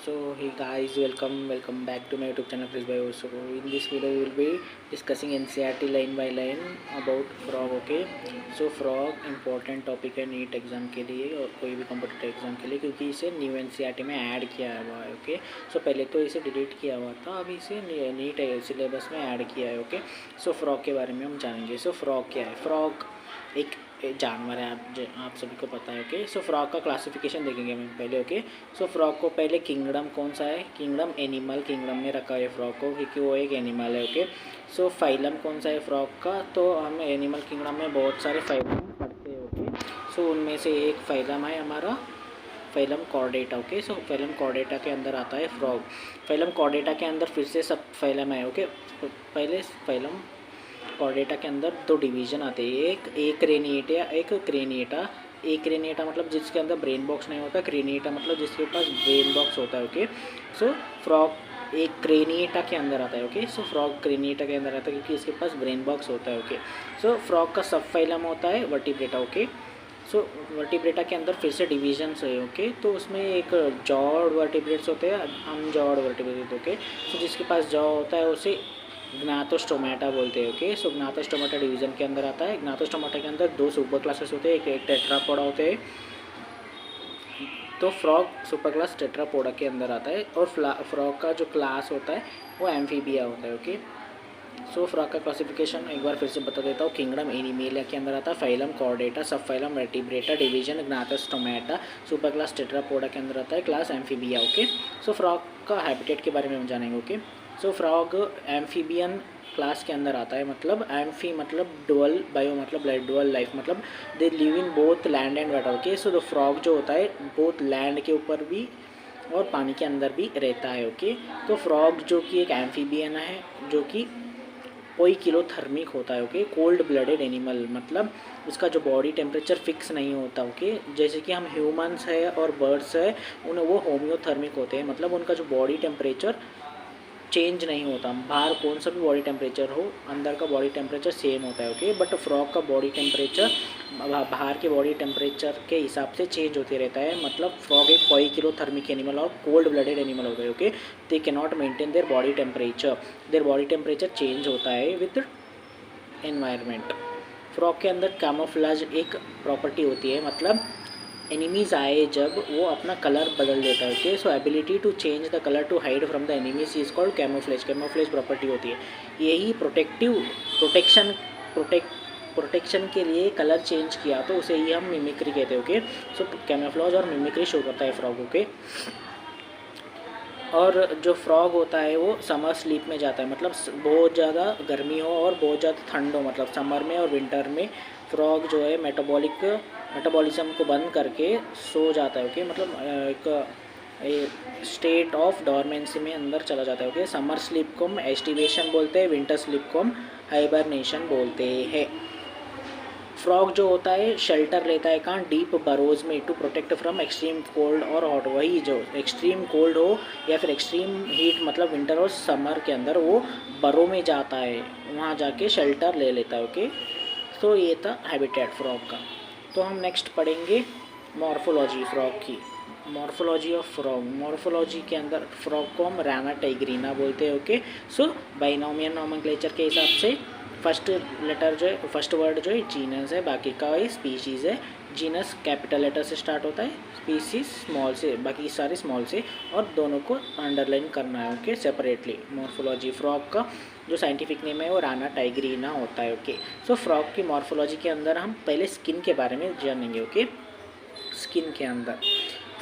So hey guys, welcome back to my YouTube channel Chris Bio. So in this video we will be discussing NCERT line by line about frog. Okay, so frog important topic है NEET exam के लिए और कोई भी competitive exam के लिए, क्योंकि इसे न्यू NCERT में ऐड किया हुआ है. ओके, सो पहले तो इसे डिलीट किया हुआ था, अभी इसे नीट सिलेबस में ऐड किया है. ओके, सो फ्रॉग के बारे में हम जानेंगे. सो फ्रॉग क्या है? फ्रॉग एक जानवर है, आप सभी को पता है. ओके, सो फ्रॉग का क्लासिफिकेशन देखेंगे हम पहले. ओके, सो फ्रॉग को पहले किंगडम कौन सा है? किंगडम एनिमल किंगडम में रखा है फ्रॉग को, क्योंकि वो एक एनिमल है. ओके, सो फाइलम कौन सा है फ्रॉग का? तो हम एनिमल किंगडम में बहुत सारे फाइलम पढ़ते हैं. ओके, सो उनमें से एक फाइलम है हमारा फाइलम कॉर्डेटा. ओके, सो फाइलम कॉर्डेटा के अंदर आता है फ्रॉग. फाइलम कॉर्डेटा के अंदर फिर से सब फाइलम है. ओके, पहले फाइलम कॉर्डेटा के अंदर दो डिवीज़न आते हैं, एक क्रेनिएटा, एक क्रेनिएटा. एक क्रेनिएटा मतलब जिसके अंदर ब्रेन बॉक्स नहीं होता, क्रेनिएटा मतलब जिसके पास ब्रेन बॉक्स होता है. ओके, सो फ्रॉग एक क्रेनिएटा के अंदर आता है. ओके, सो फ्रॉग क्रेनिएटा के अंदर आता है क्योंकि इसके पास ब्रेन बॉक्स होता है. ओके, सो फ्रॉग का सब फाइलम होता है वर्टिब्रेटा. ओके, सो वर्टिब्रेटा के अंदर फिर से डिवीजन्स है. ओके, तो उसमें एक जॉड वर्टिब्रेट्स होते हैं, अनजॉड वर्टिब्रेट. ओके, सो जिसके पास जॉ होता है उसे ग्नाथोस्टोमाटा बोलते हैं. ओके, सो ग्नाथोस्टोमाटा डिवीज़न के अंदर आता है. ग्नाथोस्टोमाटा के अंदर दो सुपर क्लासेस होते हैं, एक टेट्रापोडा होते हैं. तो फ्रॉग सुपर क्लास टेट्रापोडा के अंदर आता है, और फ्रॉग का जो क्लास होता है वो एम्फीबिया होता है. ओके, सो फ्रॉग का क्लासिफिकेशन एक बार फिर से बता देता हूँ. किंगडम एनिमेलिया के अंदर आता है, phylum chordata, sub phylum vertebrata, division gnathostomata, super class tetrapoda के अंदर आता है, class amphibia. Okay, so frog का हैबिटेट के बारे में हम जानेंगे. Okay, so frog amphibian class के अंदर आता है. मतलब एम्फी मतलब डुअल, बायो मतलब डुअल लाइफ, मतलब they live in both land and water. Okay, so the frog जो होता है बोथ लैंड के ऊपर भी और पानी के अंदर भी रहता है. ओके, तो फ्रॉग जो कि एक एम्फीबियन है, जो कि कोई किलोथर्मिक होता है. ओके, कोल्ड ब्लडेड एनिमल, मतलब उसका जो बॉडी टेम्परेचर फिक्स नहीं होता. ओके, जैसे कि हम ह्यूमंस है और बर्ड्स है, उन्हें वो होम्योथर्मिक होते हैं, मतलब उनका जो बॉडी टेम्परेचर चेंज नहीं होता. बाहर कौन सा भी बॉडी टेम्परेचर हो, अंदर का बॉडी टेम्परेचर सेम होता है. ओके, बट फ्रॉग का बॉडी टेम्परेचर बाहर के बॉडी टेम्परेचर के हिसाब से चेंज होते रहता है. मतलब फ्रॉग एक कोई किलोथर्मिक एनिमल और कोल्ड ब्लडेड एनिमल होता है. Okay, they can not maintain their body temperature change होता है विद एनवायरनमेंट. फ्रॉग के अंदर कैमोफ्लेज एक प्रॉपर्टी होती है, मतलब एनिमीज़ आए जब वो अपना कलर बदल देता है. Okay, so ability to change the colour to hide from the enemies is called camouflage. Camouflage property होती है, यही प्रोटेक्शन के लिए कलर चेंज किया तो उसे ही हम मिमिक्री कहते हैं. ओके, सो कैमोफ्लेज और मिमिक्री शो करता है फ्रॉग. ओके, और जो फ्रॉग होता है वो समर स्लीप में जाता है, मतलब बहुत ज़्यादा गर्मी हो और बहुत ज़्यादा ठंड हो, मतलब समर में और विंटर में फ्रॉग जो है मेटाबॉलिज्म को बंद करके सो जाता है. ओके, मतलब एक स्टेट ऑफ डॉर्मेंसी में अंदर चला जाता है. ओके, समर स्लीप को हम एस्टिवेशन बोलते हैं, विंटर स्लीप को हम हाइबरनेशन बोलते हैं. फ्रॉग जो होता है शेल्टर लेता है कहाँ? डीप बरोज में, to protect from extreme cold और हॉट. वही जो एक्सट्रीम कोल्ड हो या फिर एक्सट्रीम हीट, मतलब विंटर और समर के अंदर वो बरो में जाता है, वहाँ जाके शेल्टर ले लेता है. ओके, तो ये था हैबिटेट फ्रॉग का. तो हम नेक्स्ट पढ़ेंगे मॉर्फोलॉजी फ्रॉग की. Morphology of frog. मॉर्फोलॉजी के अंदर फ्रॉग को हम राना टाइग्रीना बोलते हैं. ओके, सो बाइनोमियल नॉमेनक्लेचर के हिसाब से फर्स्ट लेटर जो है, फर्स्ट वर्ड जो है जीनस है, बाकी का ये स्पीशीज़ है. जीनस कैपिटल लेटर से स्टार्ट होता है, स्पीशीज स्मॉल से, बाकी सारे स्मॉल से, और दोनों को अंडरलाइन करना है. Okay, separately. मॉर्फोलॉजी फ्रॉग का जो साइंटिफिक नेम है वो राना टाइग्रीना होता है. ओके, सो फ्रॉग की मॉर्फोलॉजी के अंदर हम पहले स्किन के बारे में जानेंगे. ओके, स्किन के अंदर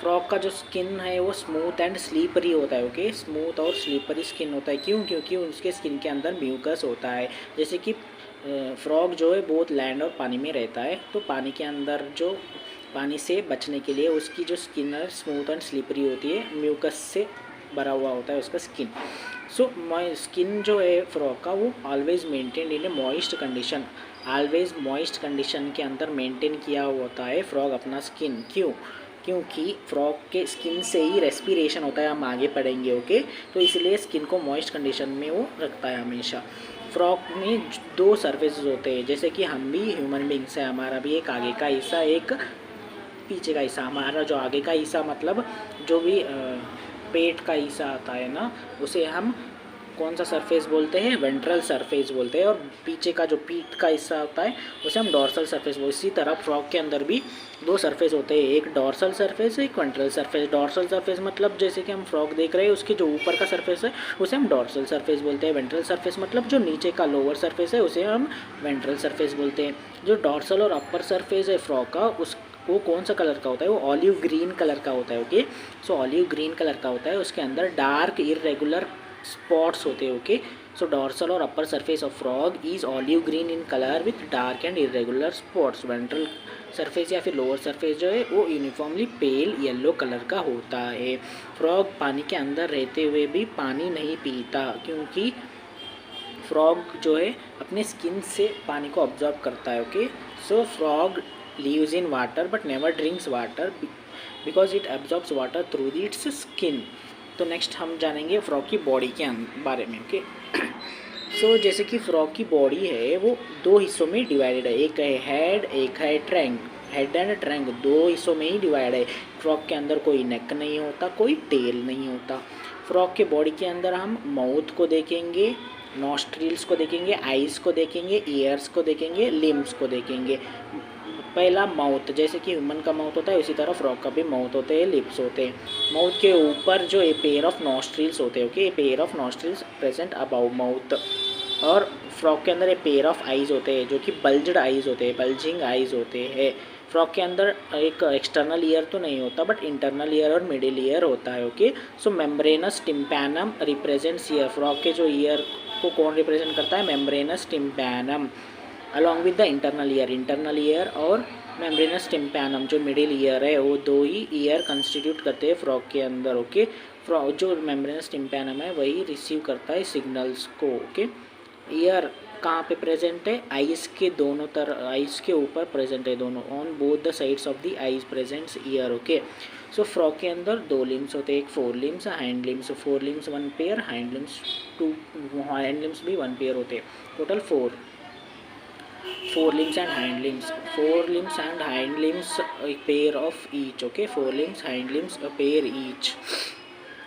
फ्रॉग का जो स्किन है वो स्मूथ एंड स्लीपरी होता है. ओके, स्मूथ और स्लीपरी स्किन होता है. क्यों? क्योंकि उसके स्किन के अंदर म्यूकस होता है. जैसे कि फ्रॉग जो है बहुत लैंड और पानी में रहता है, तो पानी के अंदर जो पानी से बचने के लिए उसकी जो स्किन है स्मूथ एंड स्लीपरी होती है, म्यूकस से भरा हुआ होता है उसका स्किन. सो स्किन जो है फ्रॉग का वो ऑलवेज मेंटेन इन ए moist condition, always moist condition के अंदर मेंटेन किया होता है फ्रॉग अपना स्किन. क्यों? क्योंकि फ्रॉग के स्किन से ही रेस्पिरेशन होता है, हम आगे पढ़ेंगे. ओके, तो इसलिए स्किन को मॉइस्ट कंडीशन में वो रखता है हमेशा. फ्रॉग में दो सर्फेसेस होते हैं, जैसे कि हम भी ह्यूमन बींग्स है, हमारा भी एक आगे का हिस्सा एक पीछे का हिस्सा. हमारा जो आगे का हिस्सा मतलब जो भी पेट का हिस्सा आता है ना, उसे हम कौन सा सरफेस बोलते हैं, वेंट्रल सरफेस बोलते हैं। और पीछे का जो पीठ का हिस्सा होता है उसे हम डॉर्सल सरफेस बोलते हैं। इसी तरह फ्रॉग के अंदर भी दो सरफेस होते हैं, एक डॉर्सल सरफेस, एक वेंट्रल सरफेस। डॉर्सल सरफेस मतलब जैसे कि हम फ्रॉग देख रहे हैं उसके जो ऊपर का सरफेस है उसे हम डॉर्सल सरफेस बोलते हैं। वेंट्रल सरफेस मतलब जो नीचे का लोअर सरफेस है उसे हम वेंट्रल सरफेस बोलते हैं। जो डॉर्सल और अपर सरफेस है फ्रॉग का, उस वो कौन सा कलर का होता है, वो ऑलिव ग्रीन कलर का होता है। ओके, सो ऑलिव ग्रीन कलर का होता है, उसके अंदर डार्क इरेगुलर स्पॉट्स होते हैं। ओके, सो डॉर्सल और upper surface of frog is olive green in colour with dark and irregular spots. Ventral surface या फिर लोअर सरफेस जो है वो यूनिफॉर्मली पेल येलो कलर का होता है। फ्रॉग पानी के अंदर रहते हुए भी पानी नहीं पीता, क्योंकि फ्रॉग जो है अपने स्किन से पानी को ऑब्जर्व करता है। Okay, so frog lives in water but never drinks water because it absorbs water through its skin। तो नेक्स्ट हम जानेंगे फ्रॉग की बॉडी के बारे में। ओके, सो जैसे कि फ्रॉग की बॉडी है वो दो हिस्सों में डिवाइडेड है, एक है हेड, एक है ट्रैंक। हेड एंड ट्रैंक दो हिस्सों में ही डिवाइड है। फ्रॉग के अंदर कोई नेक नहीं होता, कोई टेल नहीं होता। फ्रॉग के बॉडी के अंदर हम माउथ को देखेंगे, नॉस्ट्रिल्स को देखेंगे, आइज़ को देखेंगे, ईयर्स को देखेंगे, लिम्स को देखेंगे। पहला माउथ, जैसे कि ह्यूमन का माउथ होता है उसी तरह फ्रॉग का भी माउथ होते हैं, लिप्स होते हैं। माउथ के ऊपर जो ए पेयर ऑफ नॉस्ट्रिल्स होते हैं। Okay, a pair of nostrils present above mouth. और फ्रॉग के अंदर ए पेयर ऑफ आइज़ होते हैं जो कि बल्ज्ड आइज़ होते हैं, बल्जिंग आइज़ होते हैं। फ्रॉग के अंदर एक एक्सटर्नल ईयर तो नहीं होता बट इंटरनल ईयर और मिडिल ईयर होता है। Okay, so membranous tympanum represents ear. Frog के जो ईयर को कौन रिप्रेजेंट करता है, membranous tympanum along with the internal ear और मेम्ब्रेनस टिम्पैनम जो मिडिल ईयर है, वो दो ही ईयर कंस्टिट्यूट करते हैं फ्रॉग के अंदर। ओके, फ्रॉग जो मेम्ब्रेनस टिम्पैनम है वही रिसीव करता है सिग्नल्स को। ओके, ईयर कहाँ पे प्रेजेंट है, आइज़ के दोनों तरफ, आइज़ के ऊपर प्रेजेंट है दोनों, on both the sides of the eyes presents ear. Okay, so frog के अंदर दो लिम्स होते हैं, एक fore limbs, hind limbs. Fore limbs one pair, hind limbs two, hind limbs भी वन पेयर होते हैं, total fore limbs and hind limbs। Four limbs and hind limbs a pair of each। Okay, four limbs hind limbs a pair each.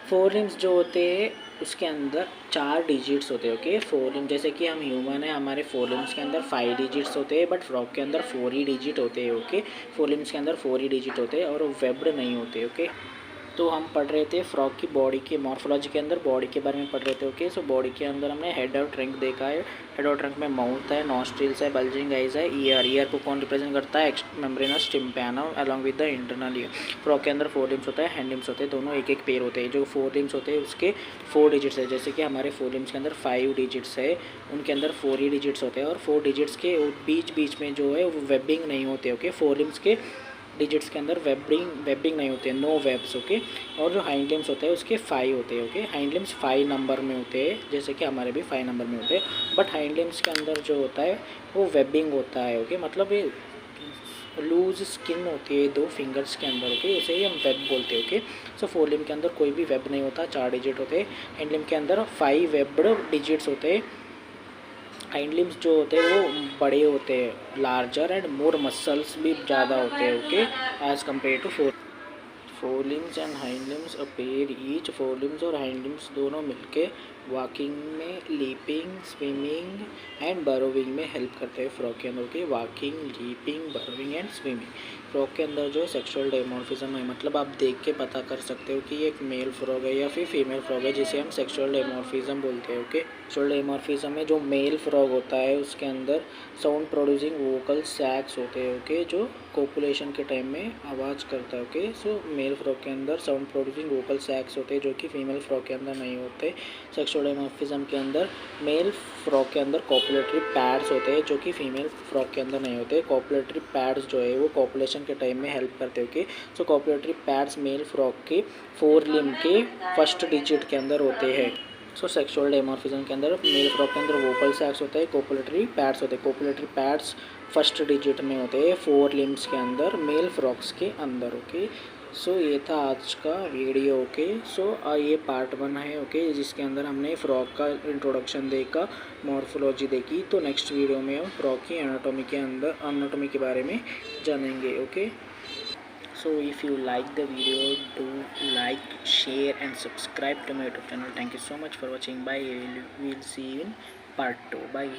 Fore limbs जो होते हैं उसके अंदर 4 digits होते हैं। ओके, फोर लिम्स जैसे कि हम ह्यूमन है, हमारे फोर लिम्स के अंदर 5 डिजिट्स होते हैं बट फ्रॉग के अंदर 4 ही डिजिट होते हैं। ओके, फोर लिम्स के अंदर 4 ही डिजिट होते हैं और वो वेब्ड नहीं होते। ओके, तो हम पढ़ रहे थे फ्रॉग की बॉडी के मॉर्फोलॉजी के अंदर बॉडी के बारे में पढ़ रहे थे। ओके, सो बॉडी के अंदर हमने हेड और ट्रंक देखा है। हेड और ट्रंक में माउथ है, नॉस्ट्रिल्स है, बल्जिंग आइज है, ईयर को कौन रिप्रेजेंट करता है, membranous tympanum along with the internal year. Frog के अंदर 4 लिम्स होता है, हैंड लिम्स होते हैं, दोनों एक एक पेयर होते हैं। जो 4 लिम्स होते हैं उसके 4 डिजिट्स है, जैसे कि हमारे 4 लिम्स के अंदर 5 डिजिट्स है, उनके अंदर 4 ही डिजिट्स होते हैं। और 4 डिजिट्स के बीच में जो है वो वेबिंग नहीं होते। ओके, 4 लिम्स के डिजिट्स के अंदर वेबिंग नहीं होते हैं, नो वेब्स। ओके, और जो हाइंड लिम्स होते हैं उसके 5 होते हैं। ओके, हाइंड लिम्स 5 नंबर में होते हैं, जैसे कि हमारे भी 5 नंबर में होते हैं, बट हाइंड लिम्स के अंदर जो होता है वो वेबिंग होता है। ओके, मतलब ये लूज स्किन होती है 2 फिंगर्स के अंदर। ओके, उसे ही हम वेब बोलते हैं। ओके, सो 4 लिम्ब के अंदर कोई भी वेब नहीं होता, 4 डिजिट होते हैं। हैंड लिम्ब के अंदर 5 वेब्ड डिजिट्स होते हैं। हाइंड लिम्स जो होते हैं वो बड़े होते हैं, लार्जर एंड मोर मसल्स भी ज़्यादा होते हैं। Okay, as compare to fore limbs and hind limbs a pair each. Fore limbs और हाइंड लिम्स दोनों मिलके वॉकिंग में, लीपिंग, स्विमिंग एंड बरोविंग में हेल्प करते हैं फ्रॉग के अंदर। Okay, walking, leaping, burrowing and swimming. Frog के अंदर जो सेक्सुअल डेमॉर्फिज्म है, मतलब आप देख के पता कर सकते हो कि ये एक मेल फ्रॉग है या फिर फीमेल फ्रॉग है, जिसे हम सेक्सुअल डेमॉर्फिज्म बोलते हैं। ओके, सेक्सुअल डेमॉर्फिज्म में जो मेल फ्रॉग होता है उसके अंदर साउंड प्रोड्यूसिंग वोकल सैक्स होते हैं। ओके, जो कोपुलेशन के टाइम में आवाज़ करता है। ओके, सो मेल फ्रॉग के अंदर साउंड प्रोड्यूसिंग वोकल सैक्स होते हैं जो कि फीमेल फ्रॉग के अंदर नहीं होते। सेक्सुअल डेमॉर्फिज्म के अंदर मेल फ्रॉग के अंदर कॉपुलेटरी पैड्स होते हैं जो कि फीमेल फ्रॉग के अंदर नहीं होते। कॉपुलेटरी पैड्स जो है वो कॉपुलेशन के टाइम में हेल्प करते हैं। ओके, सो कॉपुलेटरी पैड्स मेल फ्रॉग के 4 लिम्ब के फर्स्ट डिजिट के अंदर होते हैं। सो सेक्सुअल डेमॉर्फिज्म के अंदर मेल फ्रॉग के अंदर वोकल सैक्स होते हैं, कोपुलेटरी पैड्स होते हैं। कोपुलेटरी पैड्स फर्स्ट डिजिट में होते हैं 4 लिम्ब्स के अंदर, मेल फ्रॉग्स के अंदर। ओके, सो ये था आज का वीडियो। ओके, सो ये पार्ट 1 है। ओके, जिसके अंदर हमने फ्रॉग का इंट्रोडक्शन देखा, मॉर्फोलॉजी देखी। तो नेक्स्ट वीडियो में हम फ्रॉग की एनाटॉमी के बारे में जानेंगे। Okay, So if you like the video, do like, share and subscribe to my YouTube channel. Thank you so much for watching. Bye. We'll see you in part 2. Bye.